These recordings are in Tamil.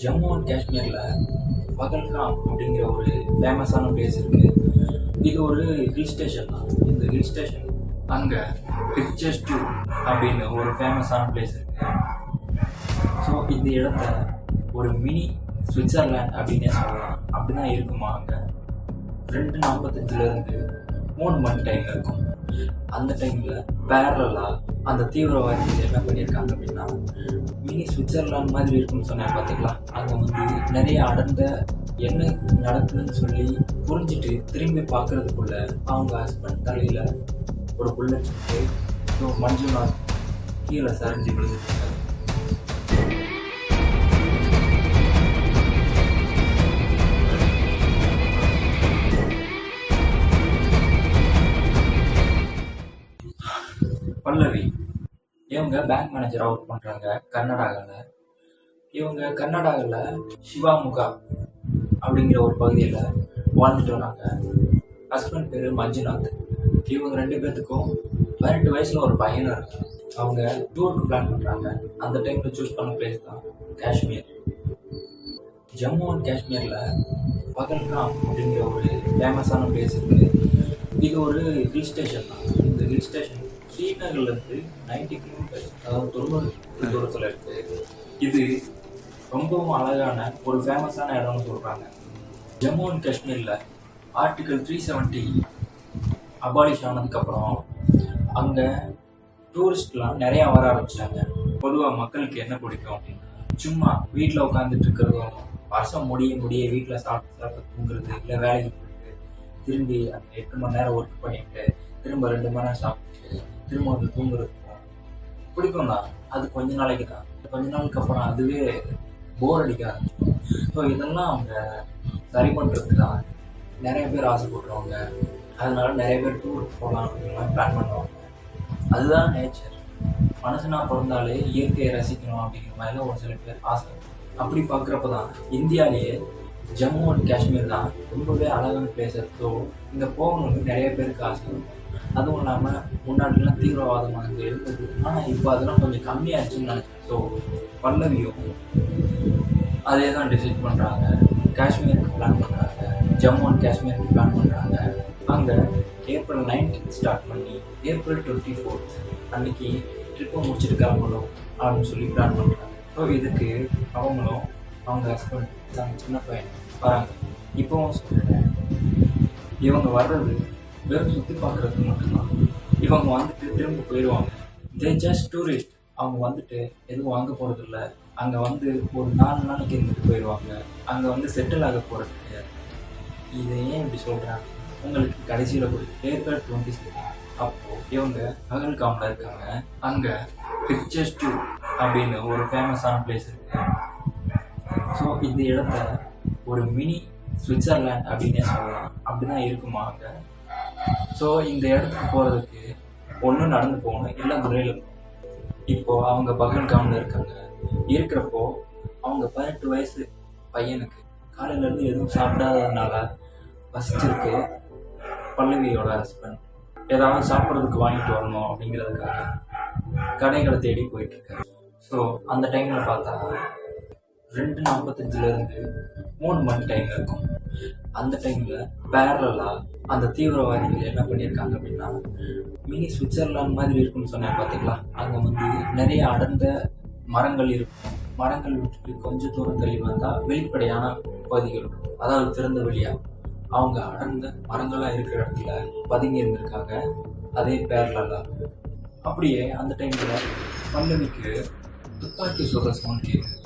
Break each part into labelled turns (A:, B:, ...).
A: ஜம்மு அண்ட் காஷ்மீரில் பகல்காம் அப்படிங்கிற ஒரு ஃபேமஸான பிளேஸ் இருக்குது. இது ஒரு ஹில் ஸ்டேஷன் தான். இந்த ஹில் ஸ்டேஷன் அங்கே பிக்சர்ஸ் டூ அப்படின்னு ஒரு ஃபேமஸான பிளேஸ் இருக்குது. ஸோ இந்த இடத்த ஒரு மினி சுவிட்சர்லேண்ட் அப்படின்னே சொல்லலாம். அப்படி தான் இருக்குமா. அங்கே 2:45 3 மணி டைம் இருக்கும். அந்த டைமில் பேரலாக அந்த தீவிரவாதிகள் என்ன பண்ணியிருக்காங்க அப்படின்னா, மினி சுவிட்சர்லாந்து மாதிரி இருக்குன்னு சொன்னேன் பார்த்தீங்களா, அங்கே வந்து நிறைய அடர்ந்த என்ன நடக்குதுன்னு சொல்லி புரிஞ்சுட்டு திரும்பி பார்க்கறதுக்குள்ள அவங்க ஹஸ்பண்ட் தலையில் ஒரு புல்லட் சுட்டு மஞ்சுநாத் கீழே சரிஞ்சு விழுந்துட்டு. பல்லவி இவங்க பேங்க் மேனேஜராக ஒர்க் பண்ணுறாங்க கர்நாடகாவில். இவங்க கர்நாடகாவில் சிவாமுகா அப்படிங்கிற ஒரு பகுதியில் வாழ்ந்துட்டு வராங்க. ஹஸ்பண்ட் பேர் மஞ்சுநாத். இவங்க 2 பேர்த்துக்கும் 18 வயசில் ஒரு பையனும் இருக்கு. அவங்க டூருக்கு பிளான் பண்ணுறாங்க. அந்த டைமில் சூஸ் பண்ண பிளேஸ் தான் காஷ்மீர். ஜம்மு அண்ட் காஷ்மீரில் பகல்காம் அப்படிங்கிற ஒரு ஃபேமஸான பிளேஸ் இருக்குது. இது ஒரு ஹில் ஸ்டேஷன் தான். இந்த ஹில் ஸ்டேஷன் ஸ்ரீநகர்லேருந்து 90 கிலோமீட்டர், அதாவது 90 தூரத்தில் இருக்குது. இது ரொம்பவும் அழகான ஒரு ஃபேமஸான இடம்னு சொல்கிறாங்க. ஜம்மு அண்ட் காஷ்மீரில் ஆர்டிகல் 370 அபாலிஷ் ஆனதுக்கப்புறம் அங்கே டூரிஸ்ட்லாம் நிறையா வர ஆரம்பிச்சிட்டாங்க. பொதுவாக மக்களுக்கு என்ன பிடிக்கும் அப்படின்னா, சும்மா வீட்டில் உட்காந்துட்டு இருக்கிறதும், வருஷம் முடிய வீட்டில் சாப்பிட்டு தூங்குறது, இல்லை வேலைக்கு போயிட்டு திரும்பி அந்த 8 மணி நேரம் ஒர்க் பண்ணிட்டு திரும்ப 2 மணி நேரம் சாப்பிட்டு திரும்ப வந்து தூங்குறதுக்கும் பிடிக்கும் தான். அது கொஞ்ச நாளைக்கு தான். கொஞ்ச நாளுக்கு அப்புறம் அதுவே போர் அடிக்க ஆரம்பிச்சிடும். ஸோ இதெல்லாம் அவங்க சரி பண்ணுறதுக்கு தான் நிறைய பேர் ஆசைப்படுறவங்க. அதனால நிறைய பேர் டூருக்கு போகலாம் அப்படின்லாம் பிளான் பண்ணுவாங்க. அதுதான் நேச்சர். மனுஷனா பிறந்தாலே இயற்கையை ரசிக்கணும் அப்படிங்கிற மாதிரிலாம் ஒரு சில பேர் ஆசை. அப்படி பார்க்குறப்ப தான் இந்தியாவிலேயே ஜம்மு அண்ட் காஷ்மீர் தான் ரொம்பவே அழகான பிளேஸ். ஸோ இங்கே போகணுன்னு நிறைய பேருக்கு ஆசை. அதுவும் இல்லாமல் முன்னாடிலாம் தீவிரவாதமாக அங்கே இருந்தது. ஆனால் இப்போ அதெல்லாம் கொஞ்சம் கம்மியாகிடுச்சுன்னு நினச்சேன். ஸோ பல்லவியும் அதே தான் டிசைட் பண்ணுறாங்க. காஷ்மீருக்கு பிளான் பண்ணுறாங்க, ஜம்மு அண்ட் காஷ்மீருக்கு பிளான் பண்ணுறாங்க. அங்கே April 19 ஸ்டார்ட் பண்ணி April 24 அன்றைக்கி ட்ரிப்பை முடிச்சுட்டு கிளம்பணும் அப்படின்னு சொல்லி பிளான் பண்ணுறாங்க. ஸோ இதுக்கு அவங்களும் அவங்க ஹஸ்பண்ட் தான் சின்ன பையன் வராங்க. இப்போவும் சொல்கிறேன், இவங்க வர்றது வெறும் சுற்றி பார்க்குறதுக்கு மட்டும்தான். இவங்க வந்துட்டு திரும்ப போயிடுவாங்க. They just tourist. அவங்க வந்துட்டு எதுவும் வாங்க போகிறதில்ல. அங்கே வந்து ஒரு 4 நாளைக்கு இருந்துட்டு போயிடுவாங்க. அங்கே வந்து செட்டில் ஆக போகிறது கிடையாது. இதை ஏன் இப்படி சொல்கிறாங்க? உங்களுக்கு கடைசியில் ஒரு April 26 அப்போது இவங்க பகல்காமில் இருக்காங்க. அங்கே பிக்சர்ஸ் டூ அப்படின்னு ஒரு ஃபேமஸான பிளேஸ் இருக்குது. ஸோ இந்த இடத்த ஒரு மினி சுவிட்சர்லேண்ட் அப்படின்னே சொல்லலாம். அப்படி தான் இருக்குமா அங்கே. ஸோ இந்த இடத்துக்கு போகிறதுக்கு ஒன்று நடந்து போகணும், இல்லை குதிரையில் போகணும். இப்போது அவங்க பகல்காமில் இருக்காங்க. இருக்கிறப்போ அவங்க 18 வயசு பையனுக்கு காலையிலேருந்து எதுவும் சாப்பிடாததுனால பசிச்சிருக்கு. பல்லவியோட ஹஸ்பண்ட் ஏதாவது சாப்பிட்றதுக்கு வாங்கிட்டு வரணும் அப்படிங்கிறதுக்காக கடைகளை தேடி போயிட்டுருக்காரு. ஸோ அந்த டைமில் பார்த்தா 2:45 3 மணி டைம் இருக்கும். அந்த டைமில் பேரலாக அந்த தீவிரவாதிகள் என்ன பண்ணியிருக்காங்க அப்படின்னா, மினி சுவிட்சர்லாந்து மாதிரி இருக்குன்னு சொன்னேன் பார்த்தீங்களா, அங்கே வந்து நிறைய அடர்ந்த மரங்கள் இருக்கும். மரங்கள் விட்டுட்டு கொஞ்சம் தூரம் தள்ளி வந்தால் வெளிப்படையான பகுதிகள் இருக்கும், அதாவது திறந்த வெளியாக. அவங்க அடர்ந்த மரங்களாக இருக்கிற இடத்துல பதுங்கி இருந்திருக்காங்க. அதே பேரலாக அப்படியே அந்த டைமில் பல்லவிக்கு துப்பாக்கி சொல்கிற சவுண்ட் கேட்குது.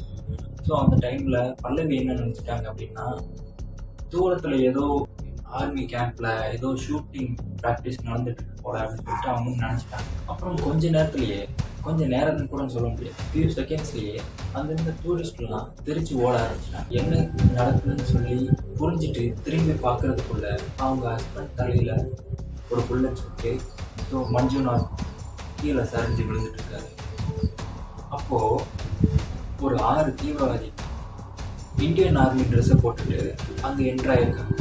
A: ஸோ அந்த டைமில் பல்லவி என்ன நினச்சிட்டாங்க அப்படின்னா, தூரத்தில் ஏதோ ஆர்மி கேம்பில் ஏதோ ஷூட்டிங் ப்ராக்டிஸ் நடந்துட்டு போல அப்படின்னு சொல்லிட்டு அவங்க நினச்சிட்டாங்க. அப்புறம் கொஞ்ச நேரத்துக்கு கூட சொல்ல முடியாது, ஃபியூ செகண்ட்ஸ்லேயே அங்கிருந்த டூரிஸ்ட்லாம் திருச்சி ஓட ஆரம்பிச்சிட்டாங்க. என்ன நடக்குதுன்னு சொல்லி புரிஞ்சுட்டு திரும்பி பார்க்கறதுக்குள்ள அவங்க ஹஸ்பண்ட் தலையில் ஒரு புல்லட் சுட்டு மஞ்சுநாத் கீழே சரிஞ்சு விழுந்துட்டு இருக்காரு. அப்போது ஒரு 6 தீவிரவாதி இந்தியன் ஆர்மி ட்ரெஸ்ஸை போட்டுட்டு அங்கே என்ட்ரி ஆகிருக்காங்க.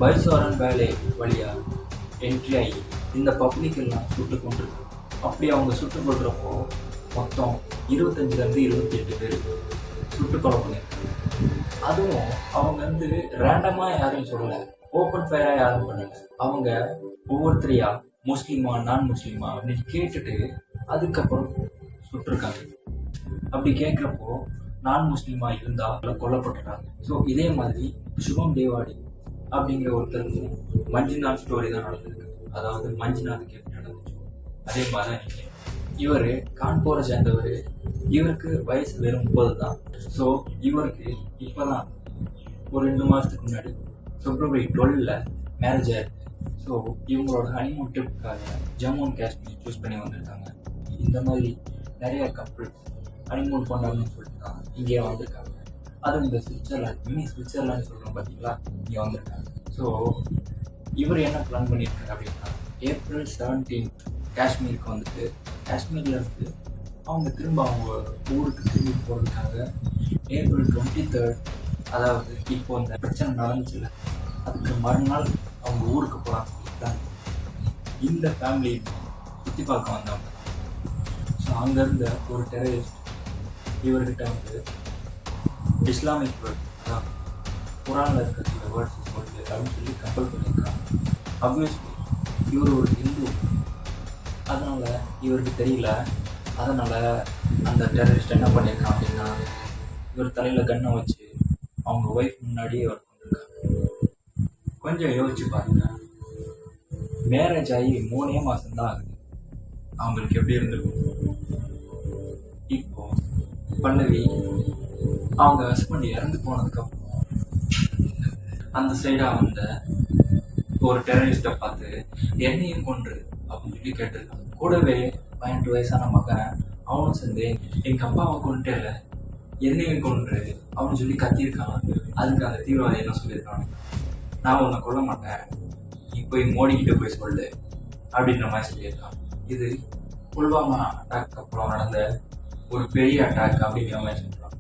A: பைசோரன் வேலை வழியாக என்ட்ரி ஆகி இந்த பப்ளிக் எல்லாம் சுட்டு கொண்டிருக்கு. அப்படி அவங்க சுட்டு கொள்றப்போ மொத்தம் 25 28 பேர் சுட்டு கொலை பண்ணியிருக்காங்க. அதுவும் அவங்க வந்து ரேண்டமா யாரும் சொல்லல, ஓப்பன் ஃபயரா யாரும் பண்ணல. அவங்க ஒவ்வொருத்தரையா முஸ்லீமா நான் முஸ்லீமா அப்படின்னு கேட்டுட்டு அதுக்கப்புறம் சுட்டிருக்காங்க. அப்படி கேட்குறப்போ நான் முஸ்லீமா இருந்தா கொல்லப்பட்டுட்டாங்க. ஸோ இதே மாதிரி சுபம் தேவாடி அப்படிங்கிற ஒருத்தருக்கு மஞ்சுநாத் ஸ்டோரி தான் நடந்திருக்கு. அதாவது மஞ்சுநாத் கேட்டு நடந்துச்சு. அதே மாதிரி தான் இவர் கான்பூரை சேர்ந்தவர். இவருக்கு வயசு வெறும் 30 தான். ஸோ இவருக்கு இப்போதான் ஒரு 2 மாதத்துக்கு முன்னாடி பிப்ரவரி 12 மேரேஜ் ஆயிருக்கு. ஸோ இவங்களோட ஹனிமூன் ட்ரிப்புக்காக ஜம்மு அண்ட் காஷ்மீர் சூஸ் பண்ணி வந்திருக்காங்க. இந்த மாதிரி நிறைய கப்பிள் ஹனிமூன் கொண்டாடணும்னு சொல்லிட்டு தான் இங்கே வந்திருக்காங்க. அதுவும் இந்த சுவிட்சர்லாந்து, மினி சுவிட்சர்லாந்து சொல்கிறோம் பார்த்தீங்களா, இங்கே வந்திருக்காங்க. ஸோ இவர் என்ன பிளான் பண்ணியிருக்காரு அப்படின்னா, ஏப்ரல் 17 காஷ்மீருக்கு வந்துட்டு காஷ்மீரில் இருந்து அவங்க திரும்ப அவங்க ஊருக்கு திரும்பி போகிறதுக்காக ஏப்ரல் 23 அதாவது இப்போ இந்த பிரச்சனை நடந்துச்சுல அதுக்கு மறுநாள் அவங்க ஊருக்கு போகிறாங்க. இந்த ஃபேமிலி சுற்றி பார்க்க வந்தவங்க. ஸோ அங்கேருந்த ஒரு டெரரிஸ்ட் இவர்கிட்ட வந்து இஸ்லாமிக் வேர்ட், அதான் குரானில் இருக்கிற சில வேர்ட்ஸ் சொல்லு அப்படின்னு சொல்லி கம்பல் பண்ணியிருக்காங்க. அப்வியஸ்லி இவர் ஒரு ஹிந்து, அதனால் இவருக்கு தெரியல. அதனால் அந்த டெரரிஸ்ட் என்ன பண்ணியிருக்கான் அப்படின்னா, இவர் தலையில் கன்னை வச்சு அவங்க ஒய்ஃப் முன்னாடியே இவர் கொண்டிருக்காங்க. கொஞ்சம் யோசிச்சு பாருங்க, மேரேஜ் ஆகி 3 மாதம்தான் ஆகுது. அவங்களுக்கு எப்படி இருந்திருக்கும்? இப்போ பல்லவி அவங்க ஹஸ்பண்ட் இறந்து போனதுக்கப்புறம் அந்த சைடாக வந்த ஒரு டெரரிஸ்ட்டை பார்த்து என்னையும் கொன்று அப்படின்னு சொல்லி கேட்டிருக்காங்க. கூடவே 18 வயசான மகன் அவனும் சேர்ந்து எங்கள் அப்பாவை கொண்டுட்டேல என்னையும் கொன்று அப்படின்னு சொல்லி கத்தியிருக்கான். அதுக்கு அந்த தீவிரவாதி என்ன சொல்லியிருக்காங்க, நான் உன்னை கொல்ல மாட்டேன், நீ போய் மோடிக்கிட்ட போய் சொல்லு அப்படின்ற மாதிரி சொல்லியிருக்கான். இது புல்வாமா அட்டாக் அப்புறம் நடந்த ஒரு பெரிய அட்டாக் அப்படிங்கிற மாதிரி சொல்கிறாங்க.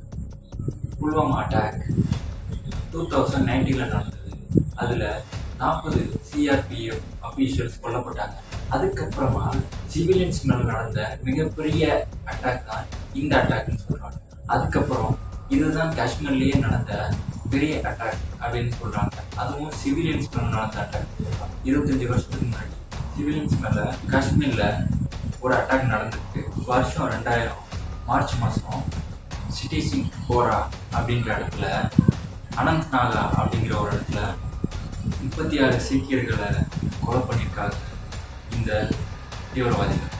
A: புல்வாமா அட்டாக் 2019 நடந்தது. அதில் 40 சிஆர்பிஎஃப் அஃபீஷியல்ஸ் கொல்லப்பட்டாங்க. அதுக்கப்புறமா சிவிலியன்ஸ் மேலே நடந்த மிகப்பெரிய அட்டாக் தான் இந்த அட்டாக்னு சொல்கிறாங்க. அதுக்கப்புறம் இதுதான் காஷ்மீர்லேயே நடந்த பெரிய அட்டாக் அப்படின்னு சொல்கிறாங்க. அதுவும் சிவிலியன்ஸ் மேலே நடந்த அட்டாக். 25 வருஷத்துக்கு முன்னாடி சிவிலியன்ஸ் மேலே காஷ்மீரில் ஒரு அட்டாக் நடந்திருக்கு. வருஷம் 2000 மார்ச் மாதம் சிட்டி சிங் போரா அப்படின்ற இடத்துல, அனந்த்நாகா அப்படிங்கிற ஒரு இடத்துல 36 சீக்கியர்களை கொலை பண்ணியிருக்காங்க இந்த தீவிரவாதிகள்.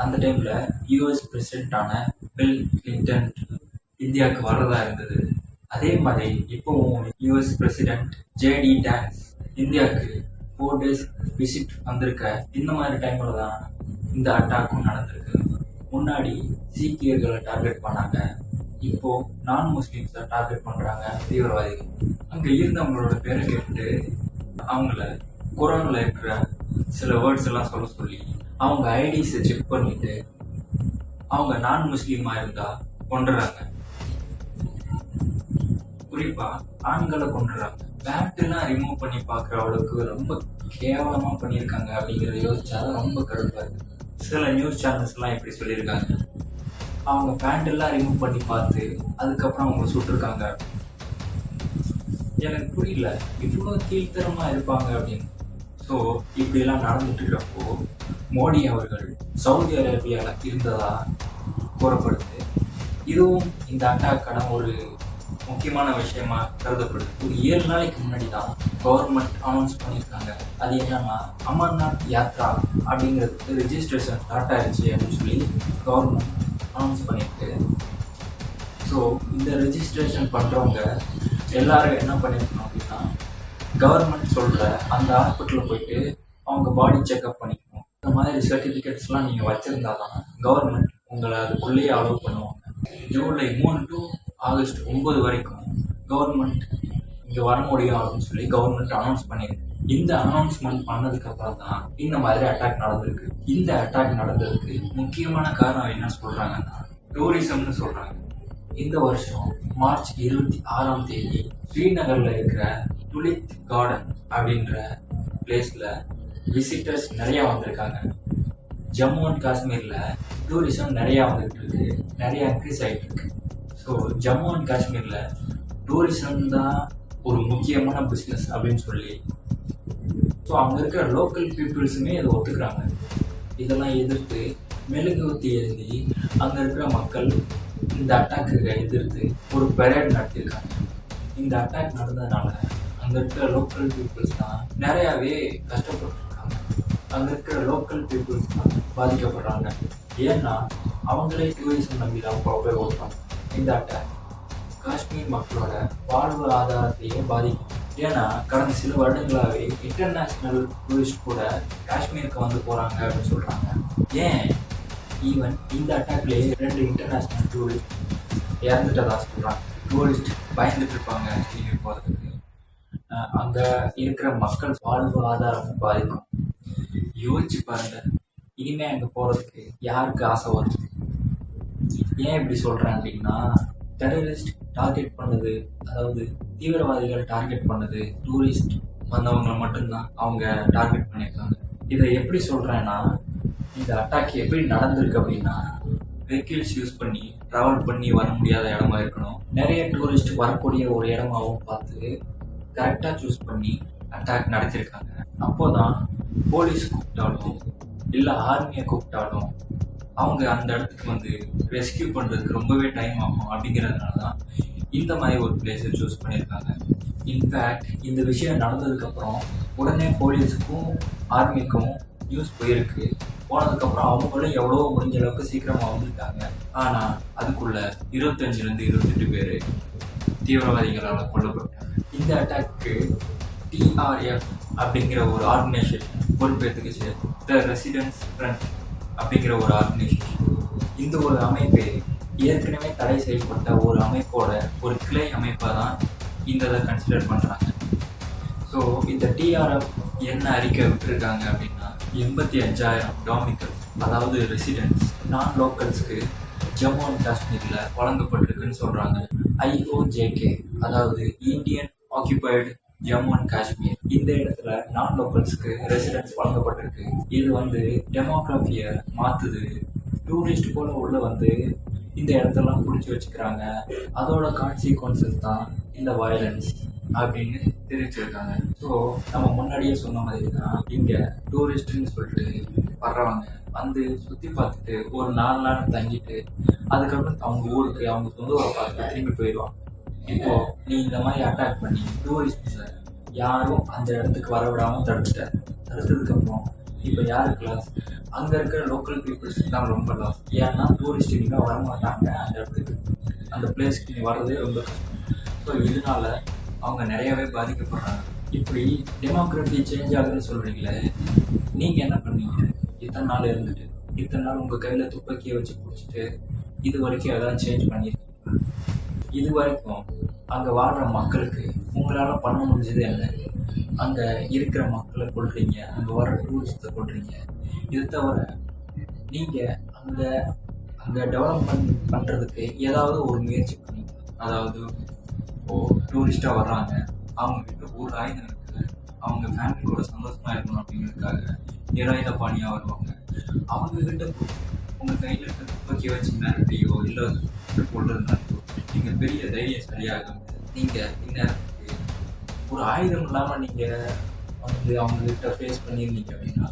A: அந்த டைமில் யூஎஸ் பிரசிடென்டான பில் கிளின்டன் இந்தியாவுக்கு வர்றதா இருந்தது. அதே மாதிரி இப்போவும் யூஎஸ் பிரசிடென்ட் ஜேடி டான்ஸ் இந்தியாவுக்கு 4 days விசிட் வந்திருக்க. இந்த மாதிரி டைமில் தான் இந்த அட்டாக்கும் நடந்திருக்கு. முன்னாடி சீக்கியர்களை டார்கெட் பண்ணாங்க, இப்போ நான் முஸ்லீம்ஸை டார்கெட் பண்ணுறாங்க தீவிரவாதிகள். அங்கே இருந்தவங்களோட பேரை கேட்டு அவங்கள குரானில் இருக்கிற சில வேர்ட்ஸ் எல்லாம் சொல்ல சொல்லி அவங்க ஐடிஸை செக் பண்ணிட்டு அவங்க நான் முஸ்லீமாக இருந்தால் கொண்டுறாங்க. குறிப்பாக ஆண்களை கொண்டுறாங்க. பேண்ட்லாம் ரிமூவ் பண்ணி பார்க்குற அளவுக்கு ரொம்ப கேவலமாக பண்ணியிருக்காங்க. அப்படிங்கிறத யோசிச்சா ரொம்ப கடுப்பாக இருக்குது. சில நியூஸ் சேனல்ஸ்லாம் எப்படி சொல்லியிருக்காங்க, அவங்க பேண்டெல்லாம் ரிமூவ் பண்ணி பார்த்து அதுக்கப்புறம் அவங்க சுட்டிருக்காங்க. எனக்கு புரியல, இவ்வளோ கீழ்த்தரமாக இருப்பாங்க அப்படின்னு. ஸோ இப்படியெல்லாம் நடந்துட்டு இருக்கிறப்போ மோடி அவர்கள் சவுதி அரேபியாவில் இருந்ததா கூறப்படுது. இதுவும் இந்த அட்டாக்கான ஒரு முக்கியமான விஷயமா கருதப்படுது. ஒரு 7 நாளைக்கு முன்னாடி தான் கவர்மெண்ட் அனௌன்ஸ் பண்ணியிருக்காங்க. அது என்னன்னா, அமர்நாத் யாத்ரா அப்படிங்கிறதுக்கு ரெஜிஸ்ட்ரேஷன் ஸ்டார்ட் ஆயிடுச்சு அப்படின்னு சொல்லி கவர்மெண்ட் அனௌன்ஸ் பண்ணியிருக்கு. ஸோ இந்த ரெஜிஸ்ட்ரேஷன் பண்ணுறவங்க எல்லாரும் என்ன பண்ணியிருக்கணும் அப்படின்னா, கவர்மெண்ட் சொல்கிற அந்த ஹாஸ்பிட்டலில் போயிட்டு அவங்க பாடி செக்அப் பண்ணிக்கணும். இந்த மாதிரி சர்டிஃபிகேட்ஸ்லாம் நீங்கள் வச்சுருந்தா தான் கவர்மெண்ட் உங்களை அதுக்குள்ளேயே அலோவ் பண்ணுவாங்க. ஜூலை 3 to ஆகஸ்ட் 9 வரைக்கும் கவர்மெண்ட் இங்கே வர முடியும் அப்படின்னு சொல்லி கவர்மெண்ட் அனௌன்ஸ் பண்ணியிருக்கு. இந்த அனௌன்ஸ்மெண்ட் பண்ணதுக்கு அப்புறம் தான் இந்த மாதிரி அட்டாக் நடந்திருக்கு. இந்த அட்டாக் நடந்ததுக்கு முக்கியமான காரணம் என்ன சொல்றாங்கன்னா, டூரிசம்னு சொல்றாங்க. இந்த வருஷம் மார்ச் 26ஆம் தேதி ஸ்ரீநகர்ல இருக்கிற துலித் கார்டன் அப்படின்ற பிளேஸ்ல விசிட்டர்ஸ் நிறைய வந்திருக்காங்க. ஜம்மு அண்ட் காஷ்மீர்ல டூரிசம் நிறைய வந்துட்டு இருக்கு, நிறைய இன்க்ரீஸ் ஆகிட்டு இருக்கு. ஸோ ஜம்மு அண்ட் காஷ்மீரில் டூரிசம் தான் ஒரு முக்கியமான பிஸ்னஸ் அப்படின்னு சொல்லி ஸோ அங்கே இருக்கிற லோக்கல் பீப்புள்ஸுமே இதை ஒத்துக்கிறாங்க. இதெல்லாம் எதிர்த்து மெழுகுவர்த்தி ஏந்தி அங்கே இருக்கிற மக்கள் இந்த அட்டாக்கு எதிர்த்து ஒரு பெரேட் நடத்தியிருக்காங்க. இந்த அட்டாக் நடந்ததுனால அங்கே இருக்கிற லோக்கல் பீப்புள்ஸ் தான் நிறையாவே கஷ்டப்பட்டுருக்காங்க. அங்கே இருக்கிற லோக்கல் பீப்புள்ஸ் தான் பாதிக்கப்படுறாங்க. ஏன்னா அவங்களே டூரிசம் நம்பி தான் போய் ஓட்டுறாங்க. இந்த அட்டாக் காஷ்மீர் மக்களோட வாழ்வு ஆதாரத்தையே பாதிக்கும். ஏன்னா கடந்த சில வருடங்களாகவே இன்டர்நேஷ்னல் டூரிஸ்ட் கூட காஷ்மீருக்கு வந்து போகிறாங்க அப்படின்னு சொல்கிறாங்க. ஏன் ஈவன் இந்த அட்டாக்லேயே 2 இன்டர்நேஷ்னல் டூரிஸ்ட் இறந்துட்டதா சொல்கிறாங்க. டூரிஸ்ட் பயந்துட்டு இருப்பாங்க காஷ்மீர் போகிறதுக்கு. அங்கே இருக்கிற மக்கள் வாழ்வு ஆதாரமும் பாதிக்கும். யோசிச்சு பாருங்க, இனிமே அங்கே போகிறதுக்கு யாருக்கு ஆசை வரும்? ஏன் இப்படி சொல்கிறேன் அப்படின்னா, டெரரிஸ்ட் டார்கெட் பண்ணது, அதாவது தீவிரவாதிகள் டார்கெட் பண்ணது டூரிஸ்ட் வந்தவங்களை மட்டும்தான் அவங்க டார்கெட் பண்ணியிருக்காங்க. இதை எப்படி சொல்கிறேன்னா, இந்த அட்டாக் எப்படி நடந்திருக்கு அப்படின்னா, வெஹிக்கிள்ஸ் யூஸ் பண்ணி ட்ராவல் பண்ணி வர முடியாத இடமா இருக்கணும், நிறைய டூரிஸ்ட் வரக்கூடிய ஒரு இடமாவும் பார்த்து கரெக்டாக சூஸ் பண்ணி அட்டாக் நடத்தியிருக்காங்க. அப்போ தான் போலீஸ் கூப்பிட்டாலும் இல்லை ஆர்மியை கூப்பிட்டாலும் அவங்க அந்த இடத்துக்கு வந்து ரெஸ்கியூ பண்ணுறதுக்கு ரொம்பவே டைம் ஆகும். அப்படிங்கிறதுனால தான் இந்த மாதிரி ஒரு பிளேஸை சூஸ் பண்ணியிருக்காங்க. இன்ஃபேக்ட் இந்த விஷயம் நடந்ததுக்கப்புறம் உடனே போலீஸுக்கும் ஆர்மிக்கும் நியூஸ் போயிருக்கு. போனதுக்கப்புறம் அவங்களும் எவ்வளோ முடிஞ்ச அளவுக்கு சீக்கிரமாக வந்துருக்காங்க. ஆனால் அதுக்குள்ள 25 to 28 பேர் தீவிரவாதிகளால் கொல்லப்பட்டாங்க. இந்த அட்டாக்கு டிஆர்எஃப் அப்படிங்கிற ஒரு ஆர்கனைசேஷன் பொறுப்பேற்றுக்குச்சு. த ரெசிடென்ஸ் ஃப்ரண்ட் அப்படிங்கிற ஒரு ஆர்கனைசேஷன். இந்த ஒரு அமைப்பு ஏற்கனவே தடை செய்யப்பட்ட ஒரு அமைப்போட ஒரு கிளை அமைப்பாக தான் இந்த இதை கன்சிடர் பண்ணுறாங்க. ஸோ இந்த டிஆர்எஃப் என்ன அறிக்கை விட்டுருக்காங்க அப்படின்னா, 85,000 டாமிக்கல், அதாவது ரெசிடென்ட்ஸ் நான் லோக்கல்ஸ்க்கு ஜம்மு அண்ட் காஷ்மீரில் வழங்கப்பட்டிருக்குன்னு சொல்கிறாங்க. ஐஓஜேகே, அதாவது இந்தியன் ஆக்கியூபைடு ஜம்மு அண்ட் காஷ்மீர், இந்த இடத்துல நான் லோக்கல்ஸ்க்கு ரெசிடென்ஸ் வழங்கப்பட்டிருக்கு. இது வந்து டெமோகிராஃபியை மாற்றுது. டூரிஸ்ட் போல உள்ள வந்து இந்த இடத்தெல்லாம் பிடிச்சி வச்சுக்கிறாங்க. அதோட கான்சிக்வன்சஸ் தான் இந்த வயலன்ஸ் அப்படின்னு தெரிவிச்சிருக்காங்க. ஸோ நம்ம முன்னாடியே சொன்ன மாதிரி தான் இங்கே டூரிஸ்ட்னு சொல்லிட்டு வர்றவங்க வந்து சுற்றி பார்த்துட்டு ஒரு 4 நாள் தங்கிட்டு அதுக்கப்புறம் அவங்க ஊருக்கு அவங்க சொந்த ஊரை பார்த்து திரும்பி போயிடுவாங்க. இப்போ நீ இந்த மாதிரி அட்டாக் பண்ணி டூரிஸ்ட்ஸை யாரும் அந்த இடத்துக்கு வர விடாமல் தடுத்ததுக்கப்புறம் இப்போ யாருக்கு லாஸ்? அங்கே இருக்கிற லோக்கல் பீப்புள்ஸ்க்கு தான் ரொம்ப லாஸ். ஏன்னா டூரிஸ்ட் இனிமேல் வரமாட்டாங்க அந்த இடத்துக்கு, அந்த பிளேஸ்க்கு நீ வர்றதே ரொம்ப கஷ்டம். ஸோ இதனால அவங்க நிறையவே பாதிக்கப்படுறாங்க. இப்படி டெமோக்ராஃபி சேஞ்ச் ஆகுதுன்னு சொல்கிறீங்களே, நீங்கள் என்ன பண்ணீங்க? இத்தனை நாள் இருந்துட்டு, இத்தனை நாள் உங்கள் கையில் துப்பாக்கியை வச்சு பிடிச்சிட்டு இது வரைக்கும் எதாவது சேஞ்ச் பண்ணியிருக்கீங்க? இது வரைக்கும் அங்கே வாழ்கிற மக்களுக்கு உங்களால் பண்ண முடிஞ்சது என்ன? அங்கே இருக்கிற மக்களை கொள்றீங்க, அங்கே வர டூரிஸ்ட்டை கொள்றீங்க. இது தவிர நீங்கள் அங்கே டெவலப்மெண்ட் பண்ணுறதுக்கு ஏதாவது ஒரு முயற்சி பண்ணீங்க? அதாவது இப்போது டூரிஸ்ட்டாக வர்றாங்க, அவங்கக்கிட்ட ஒரு ஆயுதம் இருக்குது, அவங்க ஃபேமிலி கூட சந்தோஷமாக இருக்கணும் அப்படிங்கிறதுக்காக நிராயுத பாணியாக வருவாங்க. அவங்கக்கிட்ட உங்கள் கையில் இருக்க துப்பாக்கியை வச்சு மிரட்டியோ இல்லை கொள்றதுனாலையோ நீங்கள் பெரிய தைரியசாலியாக நீங்கள் இந்நேரத்துக்கு ஒரு ஆயுதம் இல்லாமல் நீங்கள் வந்து அவங்கக்கிட்ட ஃபேஸ் பண்ணியிருந்தீங்க அப்படின்னா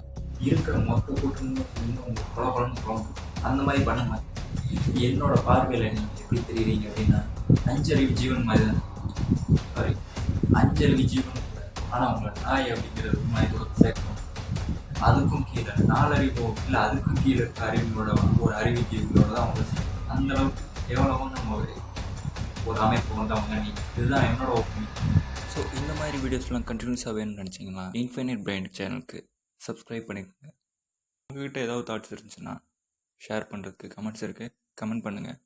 A: இருக்கிற மொத்த கூட்டமும் இன்னும் உங்கள் குழப்பம்னு தோணும். அந்த மாதிரி பண்ண மாதிரி என்னோட பார்வையில் நீங்கள் எப்படி தெரியுறீங்க அப்படின்னா, 5 அறிவு ஜீவன் மாதிரி தான். சாரி, 5 அறிவு ஜீவன் கூட. ஆனால் உங்களை நாய் அப்படிங்கிறது மாதிரி ஒரு சேர்க்கணும். அதுக்கும் கீழே 4 அறிவோ இல்லை அதுக்கும் கீழே இருக்க அறிவுகளோட ஒரு அறிவு ஜீவிகளோட தான் அவங்க அந்த அளவுக்கு எவ்வளவோ நம்ம ஒரு அமைப்பு வந்து அவங்க இதுதான் என்னோட ஒப்பீனியன்.
B: ஸோ இந்த மாதிரி வீடியோஸ்லாம் கண்டினியூஸாக வேணும்னு நினச்சிங்கன்னா இன்ஃபைனைட் பிரைன் சேனலுக்கு சப்ஸ்கிரைப் பண்ணிக்கோங்க. உங்கள்கிட்ட ஏதாவது தாட்ஸ் இருந்துச்சுன்னா ஷேர் பண்ணுறதுக்கு கமெண்ட்ஸ் இருக்குது, கமெண்ட் பண்ணுங்கள்.